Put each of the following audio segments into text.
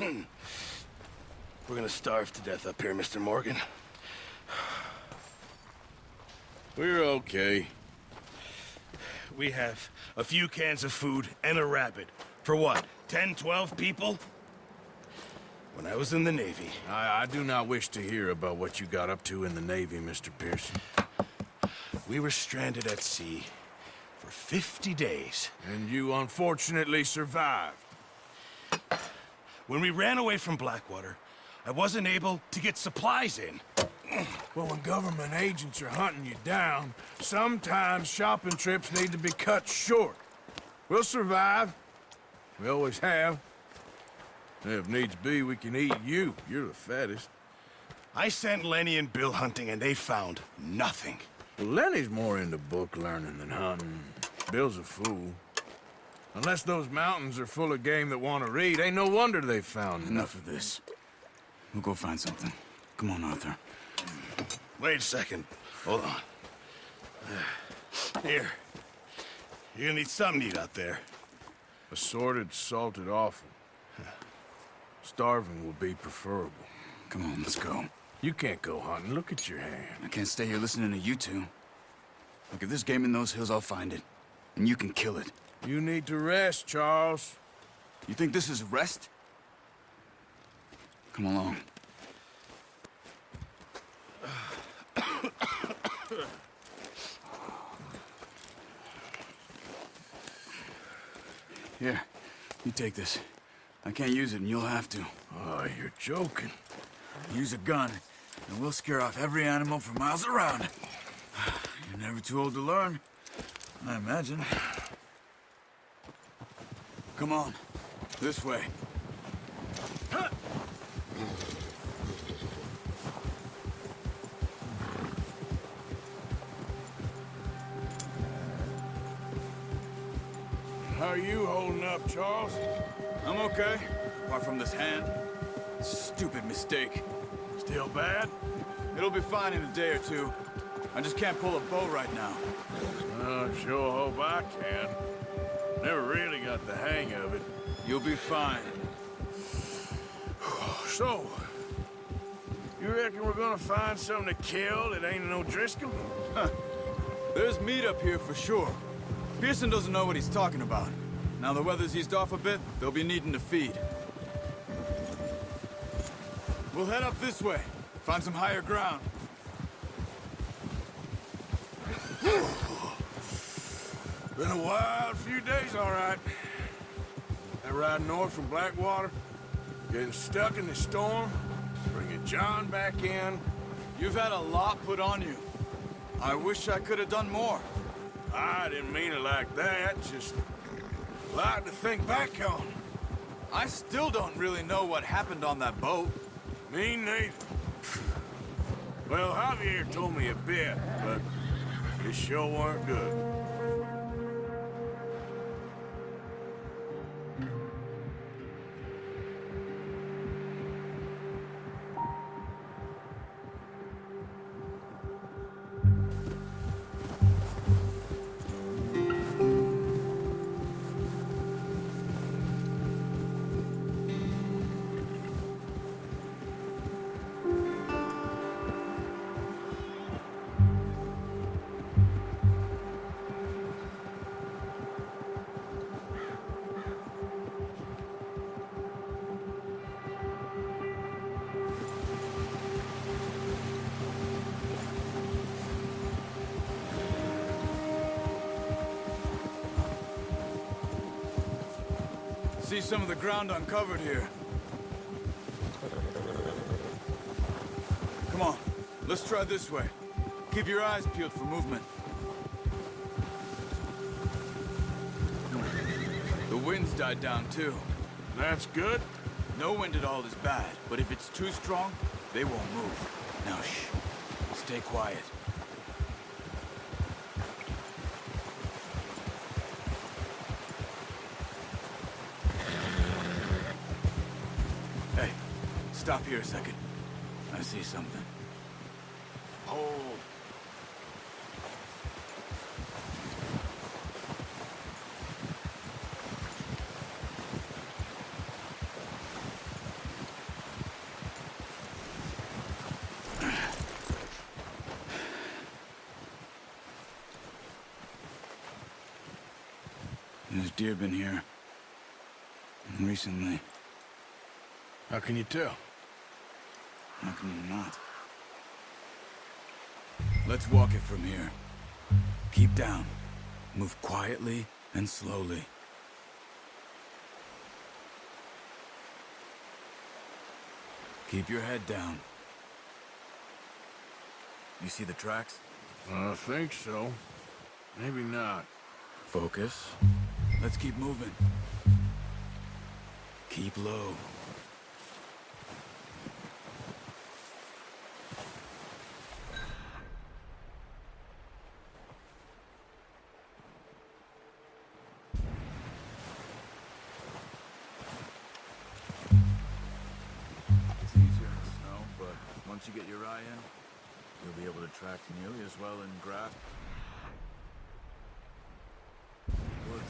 We're gonna starve to death up here, Mr. Morgan. We're okay. We have a few cans of food and a rabbit. For what, 10, 12 people? When I was in the Navy... I do not wish to hear about what you got up to in the Navy, Mr. Pearson. We were stranded at sea for 50 days. And you unfortunately survived. When we ran away from Blackwater, I wasn't able to get supplies in. Well, when government agents are hunting you down, sometimes shopping trips need to be cut short. We'll survive. We always have. If needs be, we can eat you. You're the fattest. I sent Lenny and Bill hunting, and they found nothing. Well, Lenny's more into book learning than hunting. Bill's a fool. Unless those mountains are full of game that want to read, ain't no wonder they found Enough of this. We'll go find something. Come on, Arthur. Wait a second. Hold on. Here. You're gonna need something to eat out there. Assorted, salted offal. Starving will be preferable. Come on, let's go. You can't go hunting. Look at your hand. I can't stay here listening to you two. Look, if there's game in those hills, I'll find it. And you can kill it. You need to rest, Charles. You think this is rest? Come along. Here, you take this. I can't use it, and you'll have to. Oh, you're joking. Use a gun, and we'll scare off every animal for miles around. You're never too old to learn, I imagine. Come on, this way. How are you holding up, Charles? I'm okay, apart from this hand. Stupid mistake. Still bad? It'll be fine in a day or two. I just can't pull a bow right now. I sure hope I can. Never really got the hang of it. You'll be fine. So, you reckon we're gonna find something to kill that ain't no Driscoll? There's meat up here for sure. Pearson doesn't know what he's talking about. Now the weather's eased off a bit, they'll be needing to feed. We'll head up this way. Find some higher ground. Been a wild few days, all right. That ride north from Blackwater, getting stuck in the storm, bringing John back in. You've had a lot put on you. I wish I could have done more. I didn't mean it like that, just a lot to think back on. I still don't really know what happened on that boat. Me neither. Well, Javier told me a bit, but it sure weren't good. See some of the ground uncovered here. Come on, let's try this way. Keep your eyes peeled for movement. The wind's died down too. That's good. No wind at all is bad, but if it's too strong, they won't move. Now shh, stay quiet. Hey, stop here a second. I see something. Hold. deer been here? Recently. How can you tell? How can you not? Let's walk it from here. Keep down. Move quietly and slowly. Keep your head down. You see the tracks? I think so. Maybe not. Focus. Let's keep moving. Keep low. It's easier in the snow, but once you get your eye in, you'll be able to track nearly as well in grass. Woods.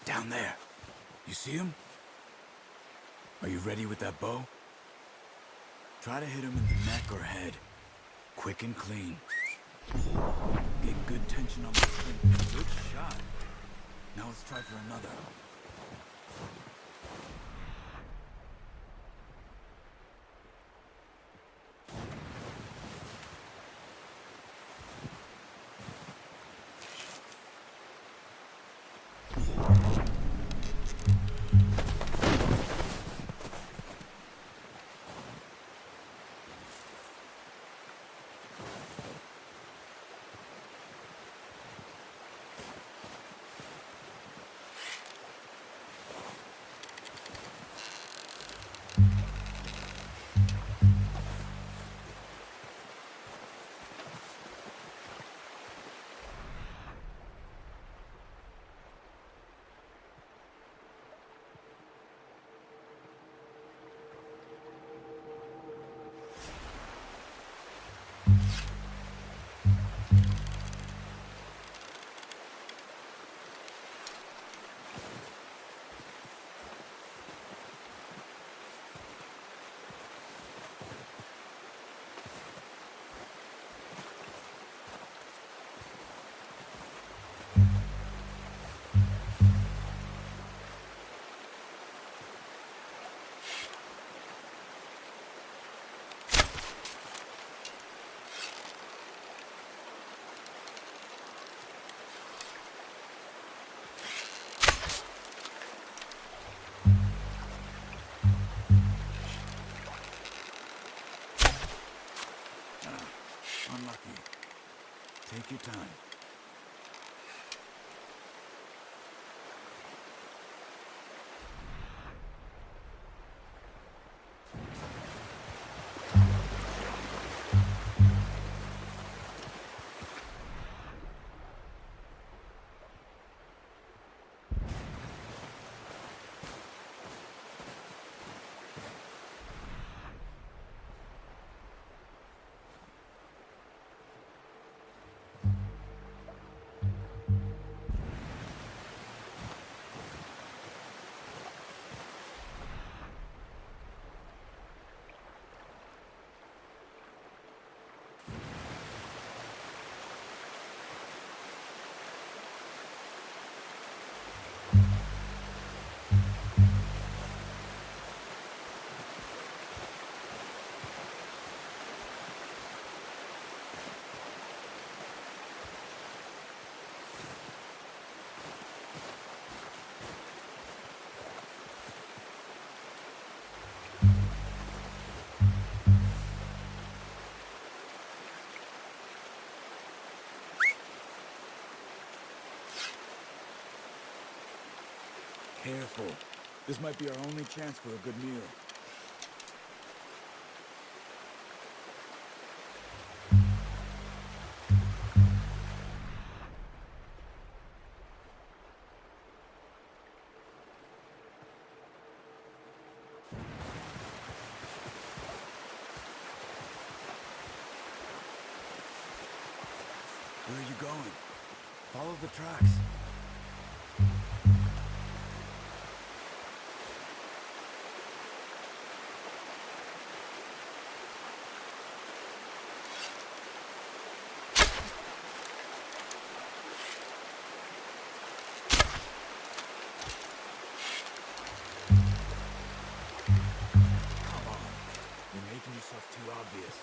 Down there. You see him? Are you ready with that bow? Try to hit him in the neck or head. Quick and clean. Get good tension on the string. Good shot. Now let's try for another. Unlucky. Take your time. Careful. This might be our only chance for a good meal. Where are you going? Follow the tracks. Come on. You're making yourself too obvious.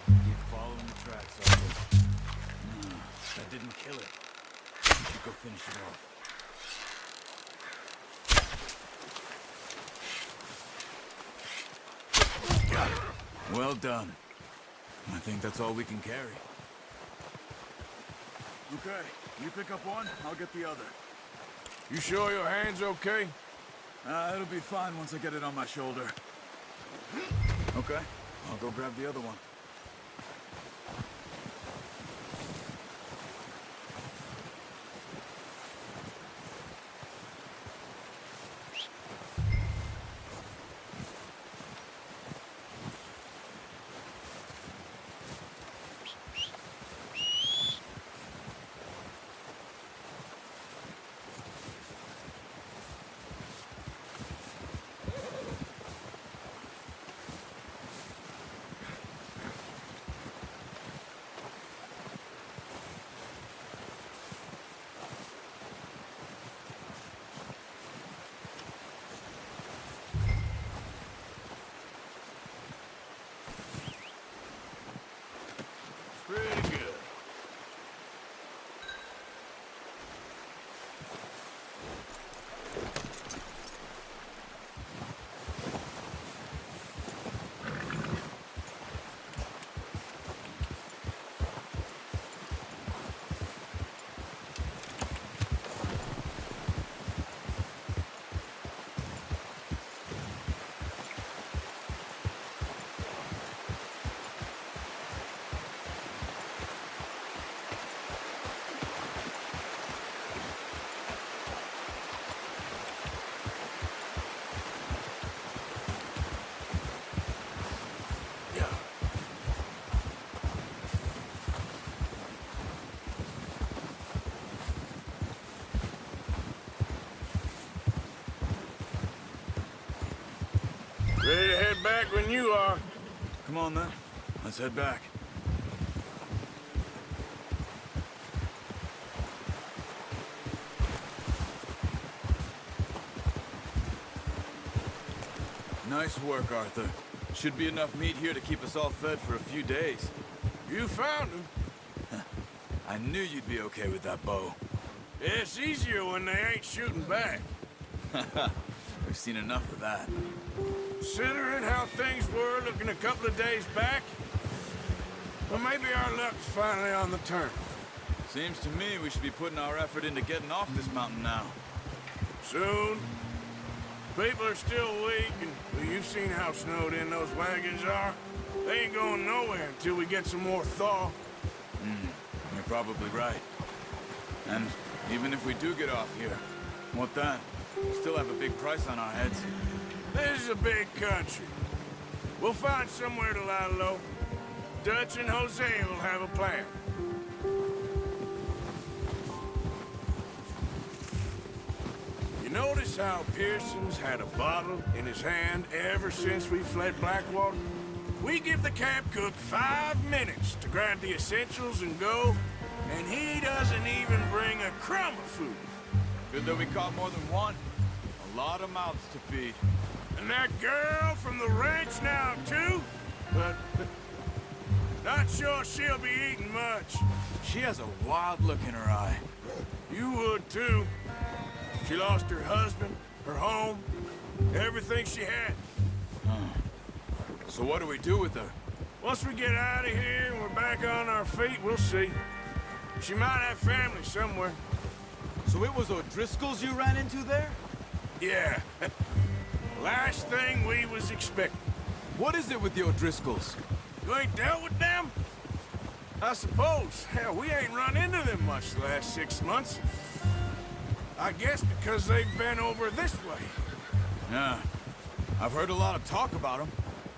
Keep following the tracks, Arthur. That didn't kill it. You should go finish it off. Got it. Well done. I think that's all we can carry. Okay, you pick up one, I'll get the other. You sure your hand's okay? It'll be fine once I get it on my shoulder. Okay, I'll go grab the other one. Pretty good. Ready to head back when you are. Come on then, let's head back. Nice work, Arthur. Should be enough meat here to keep us all fed for a few days. You found him. I knew you'd be okay with that bow. It's easier when they ain't shooting back. We've seen enough of that. Considering how things were looking a couple of days back, well, maybe our luck's finally on the turn. Seems to me we should be putting our effort into getting off this mountain now. Soon. People are still weak, and well, you've seen how snowed in those wagons are. They ain't going nowhere until we get some more thaw. You're probably right. And even if we do get off here, what then? We still have a big price on our heads. This is a big country. We'll find somewhere to lie low. Dutch and Jose will have a plan. You notice how Pearson's had a bottle in his hand ever since we fled Blackwater? We give the camp cook 5 minutes to grab the essentials and go, and he doesn't even bring a crumb of food. Good that we caught more than one. A lot of mouths to feed. And that girl from the ranch now, too? But not sure she'll be eating much. She has a wild look in her eye. You would, too. She lost her husband, her home, everything she had. So what do we do with her? Once we get out of here and we're back on our feet, we'll see. She might have family somewhere. So it was O'Driscoll's you ran into there? Yeah. Last thing we was expecting. What is it with the O'Driscolls? You ain't dealt with them? I suppose. Hell, we ain't run into them much the last 6 months. I guess because they've been over this way. Yeah. I've heard a lot of talk about them.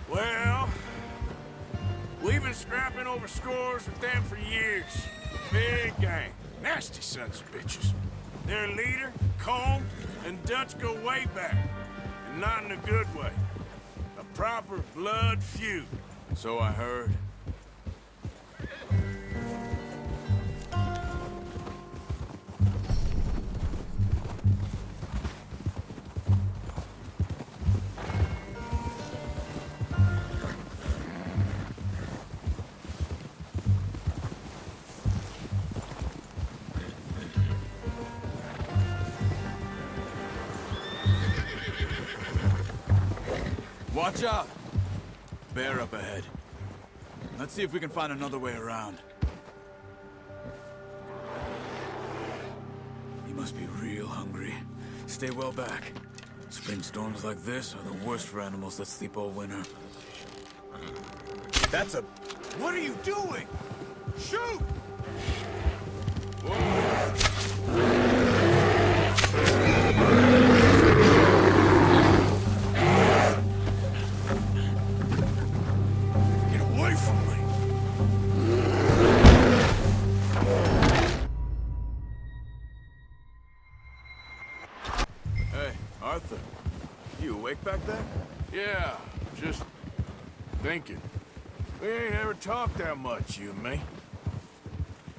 Well, we've been scrapping over scores with them for years. Big gang. Nasty sons of bitches. Their leader, Combe, and Dutch go way back. And not in a good way. A proper blood feud. So I heard. Watch out! Bear up ahead. Let's see if we can find another way around. You must be real hungry. Stay well back. Spring storms like this are the worst for animals that sleep all winter. That's a... What are you doing? Shoot! Back there? Yeah, just thinking. We ain't ever talked that much, you and me.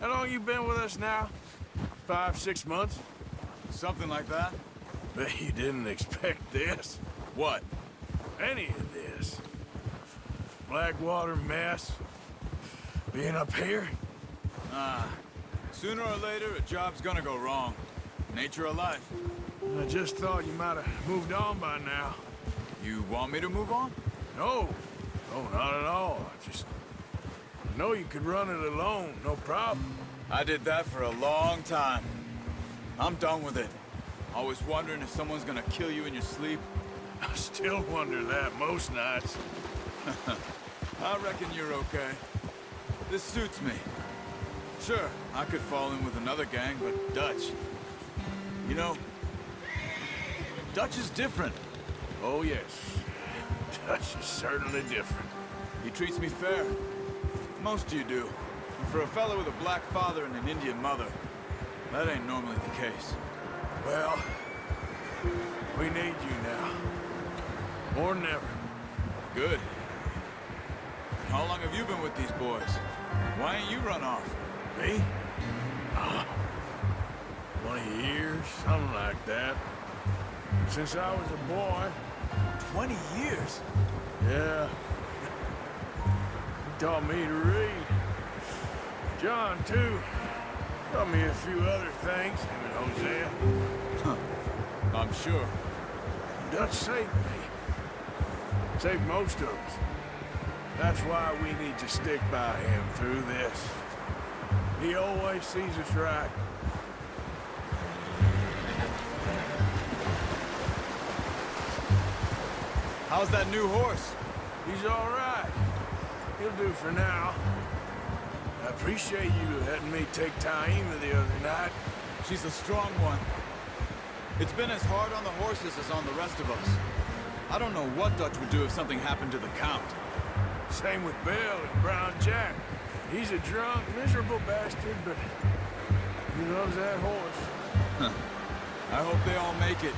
How long you been with us now? 5, 6 months? Something like that. Bet you didn't expect this. What? Any of this. Blackwater mess. Being up here? Sooner or later, a job's gonna go wrong. Nature of life. I just thought you might have moved on by now. You want me to move on? No. No, not at all. I just know you could run it alone, no problem. I did that for a long time. I'm done with it. Always wondering if someone's gonna kill you in your sleep. I still wonder that most nights. I reckon you're okay. This suits me. Sure, I could fall in with another gang, but Dutch... You know, Dutch is different. Oh, yes. Dutch is certainly different. He treats me fair. Most of you do. And for a fellow with a black father and an Indian mother, that ain't normally the case. Well, we need you now. More than ever. Good. How long have you been with these boys? Why ain't you run off? Me? 20 years, something like that. Since I was a boy. 20 years? Yeah. He taught me to read. John, too. Taught me a few other things, him and Hosea. Huh. I'm sure. Dutch saved me. Saved most of us. That's why we need to stick by him through this. He always sees us right. How's that new horse? He's all right. He'll do for now. I appreciate you letting me take Taima the other night. She's a strong one. It's been as hard on the horses as on the rest of us. I don't know what Dutch would do if something happened to the Count. Same with Bill and Brown Jack. He's a drunk, miserable bastard, but he loves that horse. I hope they all make it.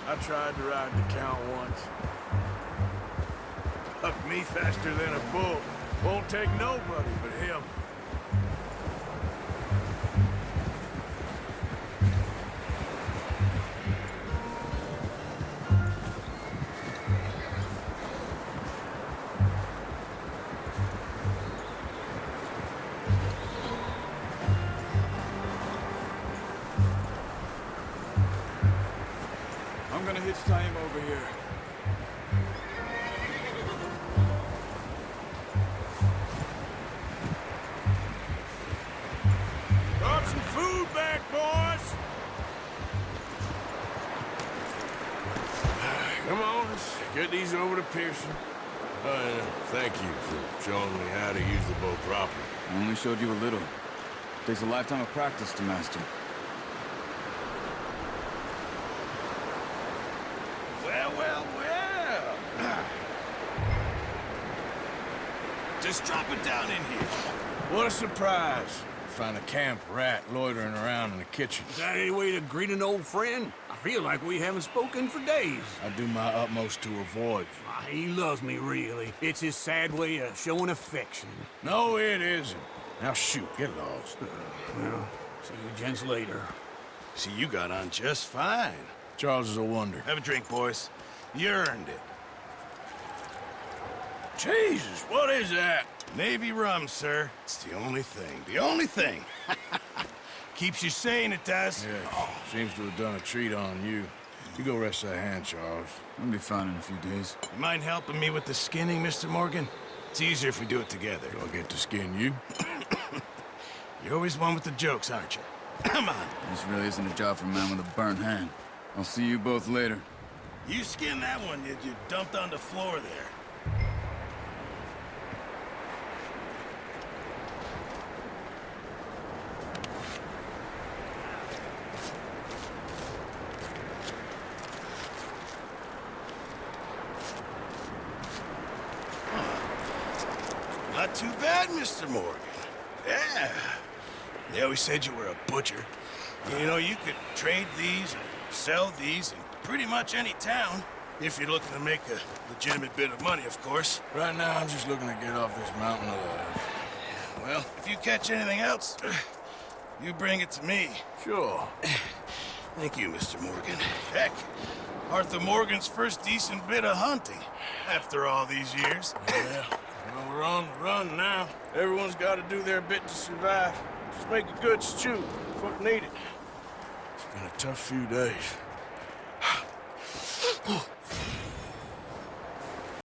I tried to ride the Count once. Bucked me faster than a bull. Won't take nobody but him. I'm gonna hitch Taima over here. Brought some food back, boys! Come on, let's get these over to Pearson. Thank you for showing me how to use the boat properly. I only showed you a little. Takes a lifetime of practice to master. Well, well, well. Just drop it down in here. What a surprise. Find a camp rat loitering around in the kitchen. Is that any way to greet an old friend? I feel like we haven't spoken for days. I do my utmost to avoid you. He loves me, really. It's his sad way of showing affection. No, it isn't. Now shoot, get lost. Well, see you gents later. See, you got on just fine. Charles is a wonder. Have a drink, boys. You earned it. Jesus, what is that? Navy rum, sir. It's the only thing. The only thing. Keeps you sane, it does. Yeah, seems to have done a treat on you. You go rest that hand, Charles. I'll be fine in a few days. You mind helping me with the skinning, Mr. Morgan? It's easier if we do it together. Do I get to skin you? You're always one with the jokes, aren't you? Come on. This really isn't a job for a man with a burnt hand. I'll see you both later. You skin that one you dumped on the floor there. Not too bad, Mr. Morgan. Yeah. They always said you were a butcher. You know, you could trade these or sell these in pretty much any town. If you're looking to make a legitimate bit of money, of course. Right now, I'm just looking to get off this mountain alive. Well, if you catch anything else, you bring it to me. Sure. Thank you, Mr. Morgan. Heck, Arthur Morgan's first decent bit of hunting after all these years. Yeah. Well, we're on the run now. Everyone's got to do their bit to survive. Just make a good stew. Fuck need it. It's been a tough few days.